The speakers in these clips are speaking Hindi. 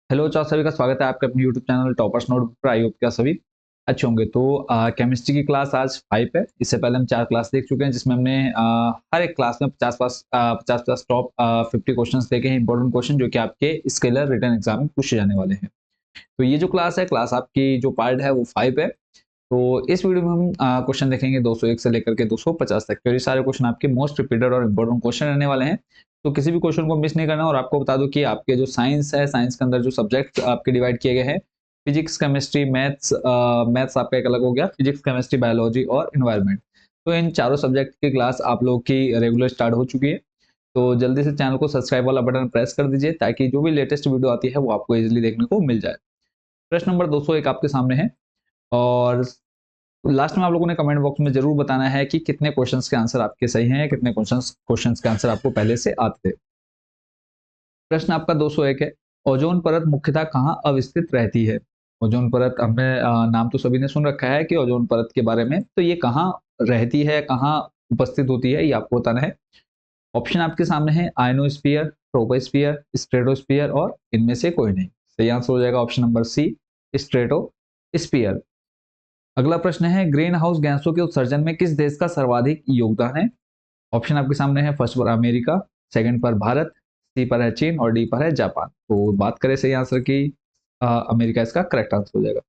हेलो चार सभी का स्वागत है आपके अपने यूट्यूब चैनल टॉपर्स नोटबुक पर। आई होप क्या सभी अच्छे होंगे। तो केमिस्ट्री की क्लास आज 5 है। इससे पहले हम 4 क्लास देख चुके हैं जिसमें हमने हर एक क्लास में 50 टॉप 50 क्वेश्चंस देखे हैं, इंपॉर्टेंट क्वेश्चन जो कि आपके स्केलर रिटन एग्जाम में पूछे जाने वाले हैं। तो ये जो क्लास है, क्लास आपकी जो पार्ट है वो 5 है। तो इस वीडियो में हम क्वेश्चन देखेंगे 201 से लेकर के 250 तक। तो ये सारे क्वेश्चन आपके मोस्ट रिपीटेड और इंपॉर्टेंट क्वेश्चन रहने वाले हैं। तो किसी भी क्वेश्चन को मिस नहीं करना। और आपको बता दूं कि आपके जो साइंस है, साइंस के अंदर जो सब्जेक्ट आपके डिवाइड किए गए हैं, फिजिक्स, केमिस्ट्री, मैथ्स। मैथ्स आपका एक अलग हो गया, फिजिक्स, केमिस्ट्री, बायोलॉजी और इन्वायरमेंट। तो इन चारों सब्जेक्ट की क्लास आप लोग की रेगुलर स्टार्ट हो चुकी है। तो जल्दी से चैनल को सब्सक्राइब वाला बटन प्रेस कर दीजिए ताकि जो भी लेटेस्ट वीडियो आती है वो आपको इजिली देखने को मिल जाए। प्रश्न नंबर 201 आपके सामने है। और लास्ट में आप लोगों ने कमेंट बॉक्स में जरूर बताना है कि कितने क्वेश्चंस के आंसर आपके सही हैं, कितने क्वेश्चंस के आंसर आपको पहले से आते थे। प्रश्न आपका 201 है। ओजोन परत मुख्यतः कहाँ अवस्थित रहती है? ओजोन परत हमने नाम तो सभी ने सुन रखा है कि ओजोन परत के बारे में, तो ये कहाँ रहती है, कहाँ उपस्थित होती है, ये आपको बताना है। ऑप्शन आपके सामने है आयनोस्फीयर, ट्रोपोस्फीयर, स्ट्रेटोस्फीयर और इनमें से कोई नहीं। सही आंसर हो जाएगा ऑप्शन नंबर सी, स्ट्रेटोस्फीयर। अगला प्रश्न है ग्रीन हाउस गैसों के उत्सर्जन में किस देश का सर्वाधिक योगदान है? ऑप्शन आपके सामने है, फर्स्ट पर अमेरिका, सेकंड पर भारत, सी पर है चीन और डी पर है जापान। तो बात करें सही आंसर की, अमेरिका इसका करेक्ट आंसर हो जाएगा।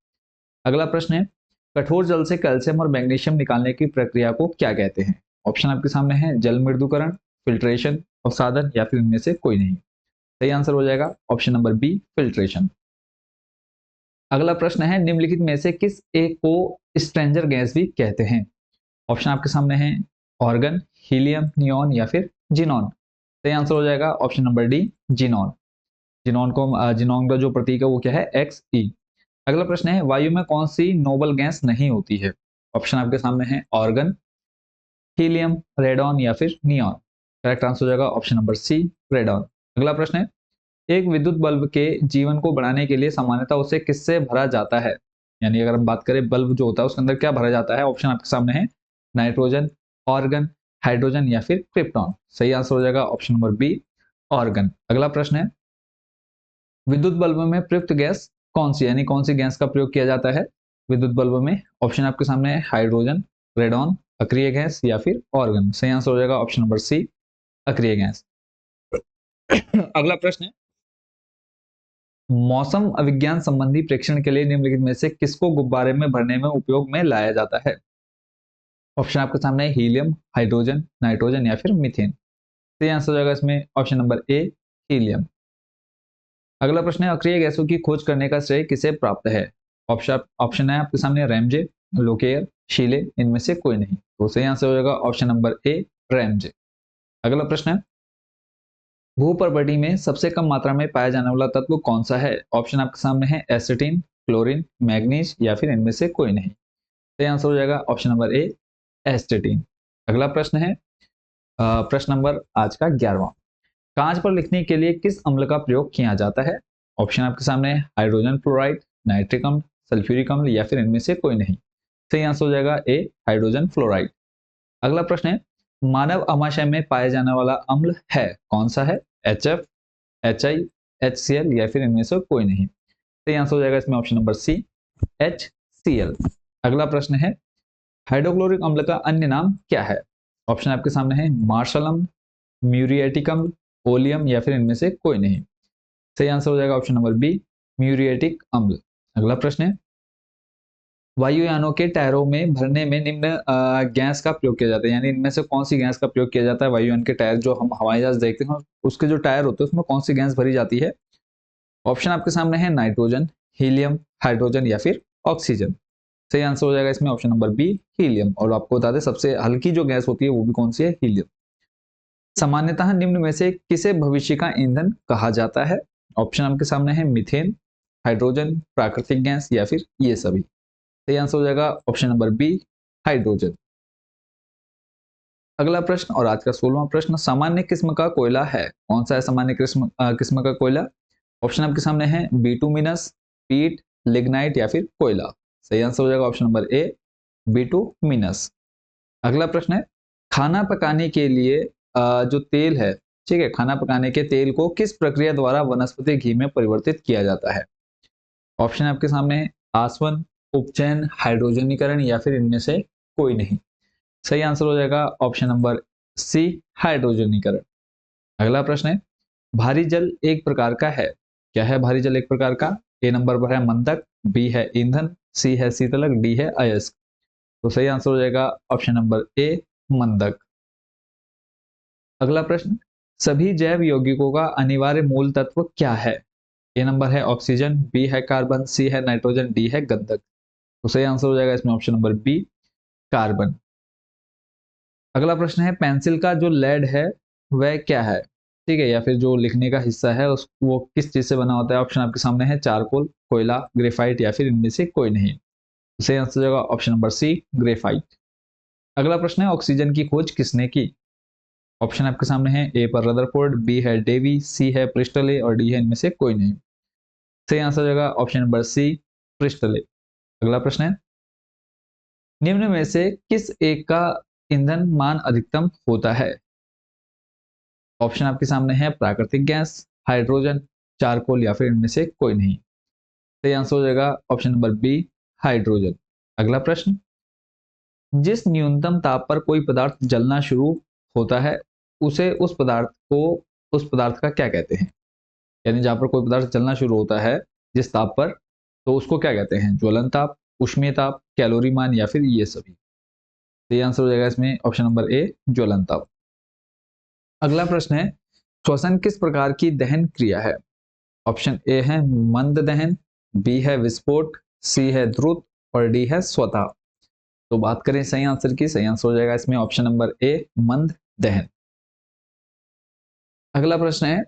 अगला प्रश्न है कठोर जल से कैल्शियम और मैग्नीशियम निकालने की प्रक्रिया को क्या कहते हैं? ऑप्शन आपके सामने है जल मृदुकरण, फिल्ट्रेशन, अवसादन या फिर इनमें से कोई नहीं। सही आंसर हो जाएगा ऑप्शन नंबर बी, फिल्ट्रेशन। अगला प्रश्न है निम्नलिखित में से किस एक को स्ट्रेंजर गैस भी कहते हैं? ऑप्शन आपके सामने है ऑर्गन, हीलियम, नियॉन या फिर जिनॉन। सही आंसर हो जाएगा option number D, xenon. Xenon का जो प्रतीक है वो क्या है, एक्स ई। अगला प्रश्न है वायु में कौन सी नोबल गैस नहीं होती है? ऑप्शन आपके सामने है ऑर्गन, हीलियम, रेडॉन या फिर नियॉन। करेक्ट आंसर हो जाएगा ऑप्शन नंबर सी, रेडॉन। अगला प्रश्न है एक विद्युत बल्ब के जीवन को बढ़ाने के लिए सामान्यतः उसे किससे भरा जाता है? यानी अगर हम बात करें बल्ब जो होता है उसके अंदर क्या भरा जाता है? ऑप्शन आपके सामने है नाइट्रोजन, ऑर्गन, हाइड्रोजन या फिर क्रिप्टॉन। सही आंसर हो जाएगा ऑप्शन नंबर बी, ऑर्गन। अगला प्रश्न है विद्युत बल्ब में प्रयुक्त गैस कौन सी, यानी कौन सी गैस का प्रयोग किया जाता है विद्युत बल्ब में? ऑप्शन आपके सामने है हाइड्रोजन, रेडॉन, अक्रिय गैस या फिर ऑर्गन। सही आंसर हो जाएगा ऑप्शन नंबर सी, अक्रिय गैस। अगला प्रश्न है मौसम विज्ञान संबंधी प्रेक्षण के लिए निम्नलिखित में से किसको गुब्बारे में भरने में उपयोग में लाया जाता है? ऑप्शन आपके सामने है हीलियम, हाइड्रोजन, नाइट्रोजन या फिर मीथेन। सही आंसर हो जाएगा इसमें ऑप्शन नंबर ए, हीलियम। अगला प्रश्न है अक्रिय गैसों की खोज करने का श्रेय किसे प्राप्त है? ऑप्शन है आपके सामने रैमजे, लोकेयर, शीले, इनमें से कोई नहीं। तो सही आंसर हो जाएगा ऑप्शन नंबर ए, रैमजे। अगला प्रश्न है भूपर्वटी में सबसे कम मात्रा में पाया जाने वाला तत्व कौन सा है? ऑप्शन आपके सामने है एसिटिन, क्लोरीन, मैग्नीज या फिर इनमें से कोई नहीं। सही आंसर हो जाएगा ऑप्शन नंबर ए, एसिटिन। अगला प्रश्न है प्रश्न नंबर आज का 11वां। कांच पर लिखने के लिए किस अम्ल का प्रयोग किया जाता है? ऑप्शन आपके सामने है हाइड्रोजन फ्लोराइड, नाइट्रिक अम्ल, सल्फ्यूरिक अम्ल या फिर इनमें से कोई नहीं। सही आंसर हो जाएगा ए, हाइड्रोजन फ्लोराइड। अगला प्रश्न है मानव आमाशय में पाया जाने वाला अम्ल है कौन सा है? HF, HI, HCl या फिर इनमें से कोई नहीं। सही आंसर हो जाएगा इसमें ऑप्शन नंबर सी, HCl। अगला प्रश्न है हाइड्रोक्लोरिक अम्ल का अन्य नाम क्या है? ऑप्शन आपके सामने है मार्शल अम्ल, म्यूरिएटिक अम्ल, ओलियम या फिर इनमें से कोई नहीं। सही आंसर हो जाएगा ऑप्शन नंबर बी, म्यूरिएटिक अम्ल। अगला प्रश्न है वायुयानों के टायरों में भरने में निम्न गैस का प्रयोग किया जाता है, यानी इनमें से कौन सी गैस का प्रयोग किया जाता है? वायुयान के टायर जो हम हवाई जहाज देखते हैं उसके जो टायर होते हैं उसमें कौन सी गैस भरी जाती है? ऑप्शन आपके सामने है नाइट्रोजन, हीलियम, हाइड्रोजन या फिर ऑक्सीजन। सही आंसर हो जाएगा इसमें ऑप्शन नंबर बी, हीलियम। और आपको बता दें सबसे हल्की जो गैस होती है वो भी कौन सी है? हीलियम। सामान्यतः निम्न में से किसे भविष्य का ईंधन कहा जाता है? ऑप्शन आपके सामने है मीथेन, हाइड्रोजन, प्राकृतिक गैस या फिर ये सभी। सही आंसर हो जाएगा ऑप्शन नंबर बी, हाइड्रोजन। अगला प्रश्न और आज का 16वां प्रश्न सामान्य किस्म का कोयला है कौन सा है? सामान्य किस्म का कोयला। ऑप्शन आपके सामने है बिटुमिनस, पीट, लिग्नाइट या फिर कोयला। सही आंसर हो जाएगा ऑप्शन नंबर ए, बिटुमिनस। अगला प्रश्न है खाना पकाने के लिए जो तेल है ठीक है, खाना पकाने के तेल को किस प्रक्रिया द्वारा वनस्पति घी में परिवर्तित किया जाता है? ऑप्शन आपके सामने है आसवन, उपचयन, हाइड्रोजनीकरण या फिर इनमें से कोई नहीं। सही आंसर हो जाएगा ऑप्शन नंबर सी, हाइड्रोजनीकरण। अगला प्रश्न है भारी जल एक प्रकार का है, क्या है भारी जल एक प्रकार का? ए नंबर पर है मंदक, बी है ईंधन, सी है शीतलक, डी है अयस्क। तो सही आंसर हो जाएगा ऑप्शन नंबर ए, मंदक। अगला प्रश्न, सभी जैव यौगिकों का अनिवार्य मूल तत्व क्या है? ए नंबर है ऑक्सीजन, बी है कार्बन, सी है नाइट्रोजन, डी है गंधक। तो सही आंसर हो जाएगा इसमें ऑप्शन नंबर बी, कार्बन। अगला प्रश्न है पेंसिल का जो लेड है वह क्या है? ठीक है, या फिर जो लिखने का हिस्सा है उस वो किस चीज से बना होता है? ऑप्शन आपके सामने है चारकोल, कोयला, ग्रेफाइट या फिर इनमें से कोई नहीं। तो सही आंसर हो जाएगा ऑप्शन नंबर सी, ग्रेफाइट। अगला प्रश्न है ऑक्सीजन की खोज किसने की? ऑप्शन आपके सामने है ए पर रदरफोर्ड, बी है डेवी, सी है प्रिस्टले और डी है इनमें से कोई नहीं। सही आंसर हो जाएगा ऑप्शन नंबर सी, प्रिस्टले। अगला प्रश्न है निम्न में से किस एक का ईंधन मान अधिकतम होता है? ऑप्शन आपके सामने है प्राकृतिक गैस, हाइड्रोजन, चारकोल या फिर इनमें से कोई नहीं। सही आंसर हो जाएगा ऑप्शन नंबर बी, हाइड्रोजन। अगला प्रश्न, जिस न्यूनतम ताप पर कोई पदार्थ जलना शुरू होता है उसे उस पदार्थ का क्या कहते हैं? यानी जहां पर कोई पदार्थ जलना शुरू होता है जिस ताप पर, तो उसको क्या कहते हैं? ज्वलन ताप, उष्मीय ताप, कैलोरी मान या फिर ये सभी। सही आंसर हो जाएगा इसमें ऑप्शन नंबर ए, ज्वलन ताप। अगला प्रश्न है श्वसन किस प्रकार की दहन क्रिया है? ऑप्शन ए है मंद दहन, बी है विस्फोट, सी है द्रुत और डी है स्वतः। तो बात करें सही आंसर की, सही आंसर हो जाएगा इसमें ऑप्शन नंबर ए, मंद दहन। अगला प्रश्न है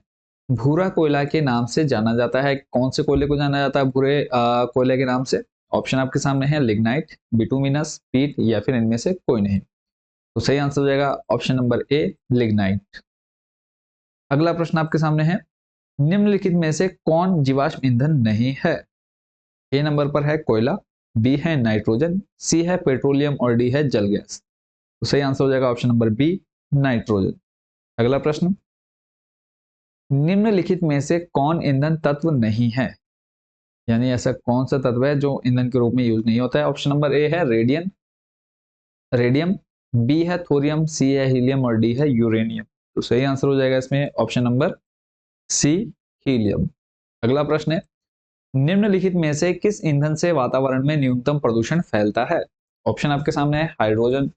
भूरा कोयला के नाम से जाना जाता है, कौन से कोयले को जाना जाता है भूरे कोयले के नाम से? ऑप्शन आपके सामने है लिग्नाइट, बिटुमिनस, पीट या फिर इनमें से कोई नहीं। तो सही आंसर हो जाएगा ऑप्शन नंबर ए, लिग्नाइट। अगला प्रश्न आपके सामने है निम्नलिखित में से कौन जीवाश्म ईंधन नहीं है? ए नंबर पर है कोयला, बी है नाइट्रोजन, सी है पेट्रोलियम और डी है जल गैस। तो सही आंसर हो जाएगा ऑप्शन नंबर बी, नाइट्रोजन। अगला प्रश्न, निम्नलिखित में से कौन ईंधन तत्व नहीं है? यानी ऐसा कौन सा तत्व है जो ईंधन के रूप में यूज नहीं होता है? ऑप्शन नंबर ए है रेडियम, बी है थोरियम, सी है हीलियम और डी है यूरेनियम। तो सही आंसर हो जाएगा इसमें ऑप्शन नंबर सी, हीलियम। अगला प्रश्न है निम्नलिखित में से किस ईंधन से वातावरण में न्यूनतम प्रदूषण फैलता है? ऑप्शन आपके सामने है हाइड्रोजन,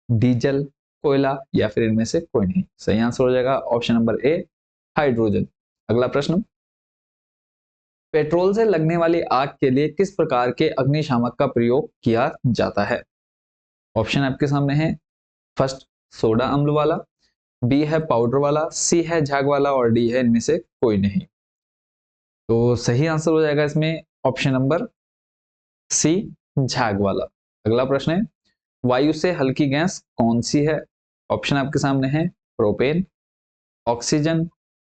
डीजल, कोयला या फिर इनमें से कोई नहीं। सही आंसर हो जाएगा ऑप्शन नंबर ए, हाइड्रोजन। अगला प्रश्न, पेट्रोल से लगने वाली आग के लिए किस प्रकार के अग्निशामक का प्रयोग किया जाता है? ऑप्शन आपके सामने है फर्स्ट सोडा अम्ल वाला, बी है पाउडर वाला, सी है झाग वाला और डी है इनमें से कोई नहीं। तो सही आंसर हो जाएगा इसमें ऑप्शन नंबर सी, झाग वाला। अगला प्रश्न है वायु से हल्की गैस कौन सी है? ऑप्शन आपके सामने है प्रोपेन, ऑक्सीजन,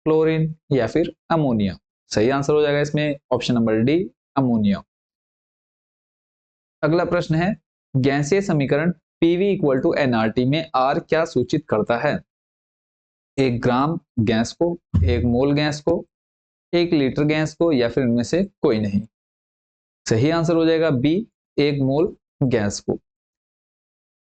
क्लोरीन या फिर अमोनिया। सही आंसर हो जाएगा इसमें ऑप्शन नंबर डी, अमोनिया। अगला प्रश्न है गैसीय समीकरण पीवी इक्वल टू एनआरटी में आर क्या सूचित करता है? एक ग्राम गैस को, एक मोल गैस को, एक लीटर गैस को या फिर इनमें से कोई नहीं। सही आंसर हो जाएगा बी, एक मोल गैस को।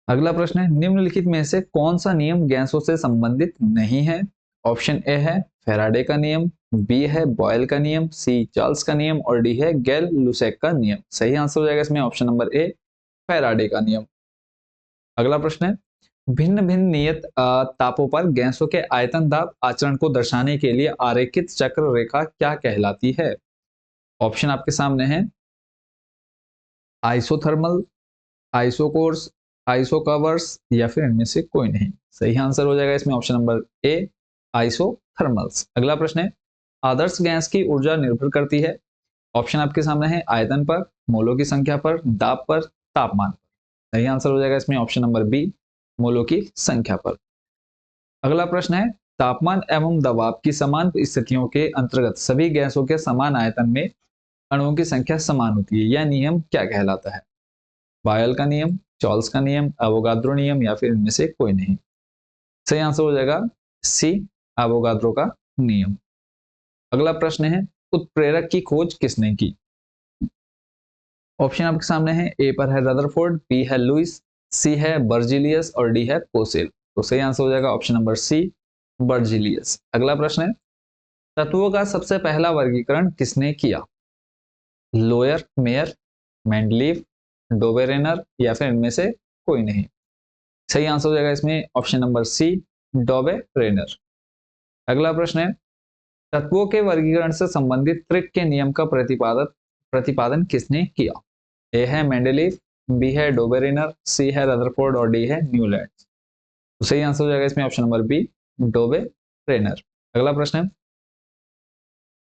अगला प्रश्न है निम्नलिखित में से कौन सा नियम गैसों से संबंधित नहीं है? ऑप्शन ए है फेराडे का नियम, बी है बॉयल का नियम, सी चार्ल्स का नियम और डी है गेल लुसेक का नियम। सही आंसर हो जाएगा इसमें ऑप्शन नंबर ए, फेराडे का नियम। अगला प्रश्न है भिन्न भिन्न नियत तापों पर गैसों के आयतन दाब आचरण को दर्शाने के लिए आरेखित चक्र रेखा क्या कहलाती है? ऑप्शन आपके सामने है आइसोथर्मल, आइसोकोर्स, आइसोकवर्स या फिर इनमें से कोई नहीं। सही आंसर हो जाएगा इसमें ऑप्शन नंबर ए, आइसोथर्मल्स। अगला प्रश्न है आदर्श गैस की ऊर्जा निर्भर करती है? ऑप्शन आपके सामने है आयतन पर, मोलों की संख्या पर, दाब पर, तापमान पर। सही आंसर हो जाएगा इसमें ऑप्शन नंबर बी, मोलों की संख्या पर। अगला प्रश्न है तापमान एवं दबाव की समान स्थितियों के अंतर्गत सभी गैसों के समान आयतन में अणुओं की संख्या समान होती है, यह नियम क्या कहलाता है? बॉयल का नियम, चार्ल्स का नियम, एवोगाद्रो नियम या फिर इनमें से कोई नहीं। सही आंसर हो जाएगा सी, एवोगाद्रो का नियम। अगला प्रश्न है, उत्प्रेरक की खोज किसने की? ऑप्शन आपके सामने है, ए पर है रदरफोर्ड, बी है लुइस, सी है बर्जिलियस और डी है कोसेल। तो सही आंसर हो जाएगा ऑप्शन नंबर सी, बर्जिलियस। अगला प्रश्न है, तत्वों का सबसे पहला वर्गीकरण किसने किया? लोयर मेयर, मेंडलीव, डोबेरेनर या फिर इनमें से कोई नहीं। सही आंसर हो जाएगा इसमें ऑप्शन नंबर सी, डोबेरेनर। अगला प्रश्न है, तत्वों के वर्गीकरण से संबंधित त्रिक के नियम का प्रतिपादन किसने किया? ए है मेंडलीव, बी है डोबेरेनर, सी है रदरफोर्ड और डी है न्यूलैंड। तो सही आंसर हो जाएगा इसमें ऑप्शन नंबर बी, डोबेरेनर। अगला प्रश्न है,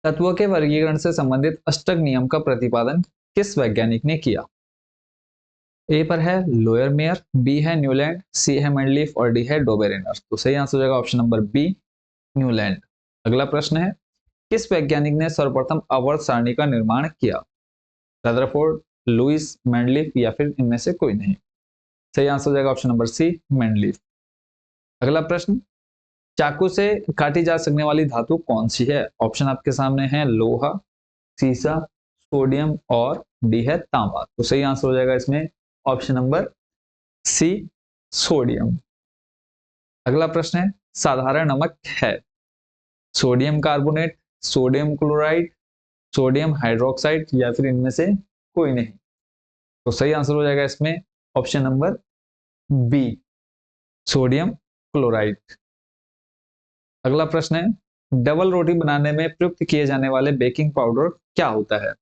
तत्वों के वर्गीकरण से संबंधित अष्टक नियम का प्रतिपादन किस वैज्ञानिक ने किया? ए पर है लोयर मेयर, बी है न्यूलैंड, सी है मेंडलीफ और डी है डोबेरेनर। तो सही आंसर हो जाएगा ऑप्शन नंबर बी, न्यूलैंड। अगला प्रश्न है, किस वैज्ञानिक ने सर्वप्रथम आवर्त सारणी का निर्माण किया? रदरफोर्ड, लुइस, मेंडलीफ या फिर इनमें से कोई नहीं। सही आंसर हो जाएगा ऑप्शन नंबर सी, मेंडलीफ। अगला प्रश्न, चाकू से काटी जा सकने वाली धातु कौन सी है? ऑप्शन आपके सामने है, लोहा, सीसा, सोडियम और डी है तांबा। तो सही आंसर हो जाएगा इसमें ऑप्शन नंबर सी, सोडियम। अगला प्रश्न है, साधारण नमक है sodium carbonate, sodium chloride, sodium hydroxide या फिर इनमें से कोई नहीं। तो सही आंसर हो जाएगा इसमें option number B, sodium chloride. अगला प्रश्न है, डबल रोटी बनाने में प्रयुक्त किए जाने वाले बेकिंग पाउडर क्या होता है?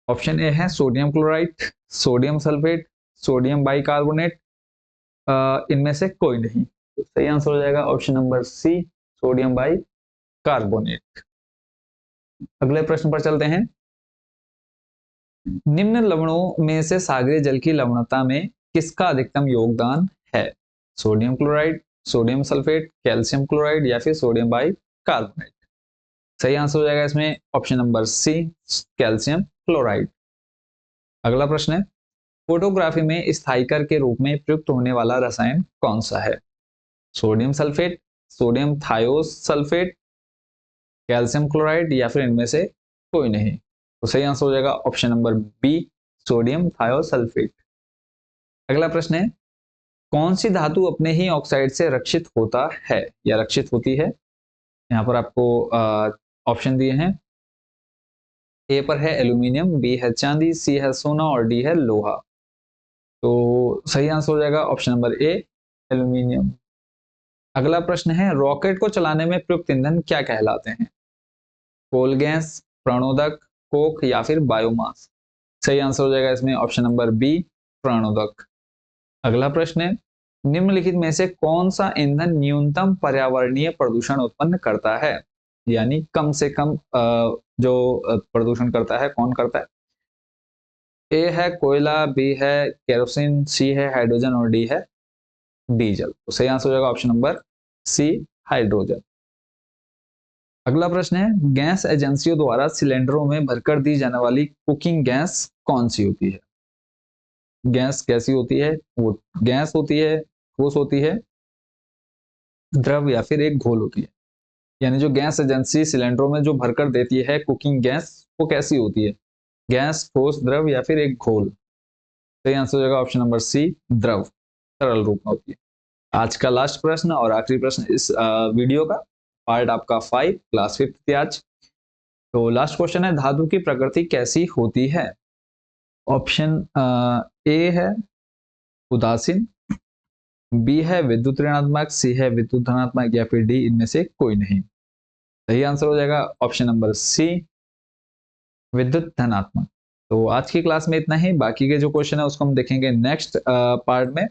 ऑप्शन ए है sodium chloride, sodium sulphate, sodium bicarbonate, इनमें से कोई नहीं। तो सही आंसर हो जाएगा option number C, sodium bicarbonate. अगले प्रश्न पर चलते हैं, निम्न लवणों में से सागरीय जल की लवणता में किसका अधिकतम योगदान है? Sodium chloride, sodium sulphate, calcium chloride या फिर सोडियम बाइकार्बोनेट। सही आंसर हो जाएगा इसमें option number C, calcium chloride. अगला प्रश्न है, फोटोग्राफी में स्थायिकर के रूप में प्रयुक्त होने वाला रसायन कौन सा है? Sodium sulphate, sodium thiosulphate, calcium chloride या फिर इनमें से कोई नहीं। तो सही आंसर हो जाएगा option number B, sodium thiosulphate. अगला प्रश्न है, कौन सी धातु अपने ही ऑक्साइड से रक्षित होता है या रक्षित होती है? यहाँ पर आपको ऑप्शन दिए हैं, ए पर है एल्यूमिनियम, बी है चांदी, सी है सोना और डी है लोहा। तो सही आंसर हो जाएगा ऑप्शन नंबर ए, एल्यूमिनियम। अगला प्रश्न है, रॉकेट को चलाने में प्रयुक्त ईंधन क्या कहलाते हैं? कोल गैस, प्रणोदक, कोक या फिर बायोमास। सही आंसर हो जाएगा इसमें ऑप्शन नंबर बी, प्रणोदक। अगला प्रश्न है, निम्नलिखित में से कौन सा ईंधन न्यूनतम पर्यावरणीय प्रदूषण उत्पन्न करता है? यानी कम से कम जो प्रदूषण करता है, कौन करता है? ए है कोयला, बी है केरोसिन, सी है हाइड्रोजन और डी है डीजल। तो सही आंसर हो जाएगा ऑप्शन नंबर सी, हाइड्रोजन। अगला प्रश्न है, गैस एजेंसियों द्वारा सिलेंडरों में भरकर दी जाने वाली कुकिंग गैस कौन सी होती है? गैस कैसी होती है? वो गैस होती है, ठोस होती है, द्रव या फिर एक घोल होती है? यानी जो गैस एजेंसी सिलेंडरों में जो भरकर देती है कुकिंग गैस, वो कैसी होती है? गैस, ठोस, द्रव या फिर एक घोल? सही आंसर हो जाएगा ऑप्शन नंबर सी, द्रव, तरल रूप में होती है। आज का लास्ट प्रश्न और आखिरी प्रश्न इस वीडियो का, पार्ट आपका 5, क्लास 5 थी आज। तो लास्ट क्वेश्चन है, धातु की प्रकृति कैसी होती है? ऑप्शन ए है उदासीन, बी है विद्युत ऋणात्मक, सी है विद्युत धनात्मक या फिर डी इनमें से कोई नहीं। सही आंसर हो जाएगा ऑप्शन नंबर सी, विद्युत धनात्मक। तो आज की क्लास में इतना ही, बाकी के जो क्वेश्चन है उसको हम देखेंगे नेक्स्ट पार्ट में।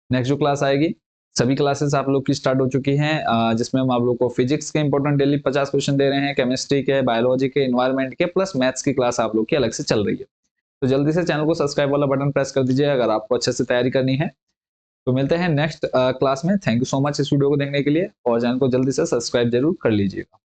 नेक्स्ट जो क्लास आएगी, सभी क्लासेस आप लोग की स्टार्ट हो चुकी हैं, जिसमें हम आप लोग को फिजिक्स के इंपॉर्टेंट डेली 50 क्वेश्चन दे रहे हैं, केमिस्ट्री के, बायोलॉजी के, इन्वायरमेंट के, प्लस मैथ्स की क्लास आप लोग की अलग से चल रही है। तो जल्दी से चैनल को सब्सक्राइब वाला बटन प्रेस कर दीजिए अगर आपको अच्छे से तैयारी करनी है। तो मिलते हैं नेक्स्ट क्लास में। थैंक यू सो मच इस वीडियो को देखने के लिए और चैनल को जल्दी से सब्सक्राइब जरूर कर लीजिएगा।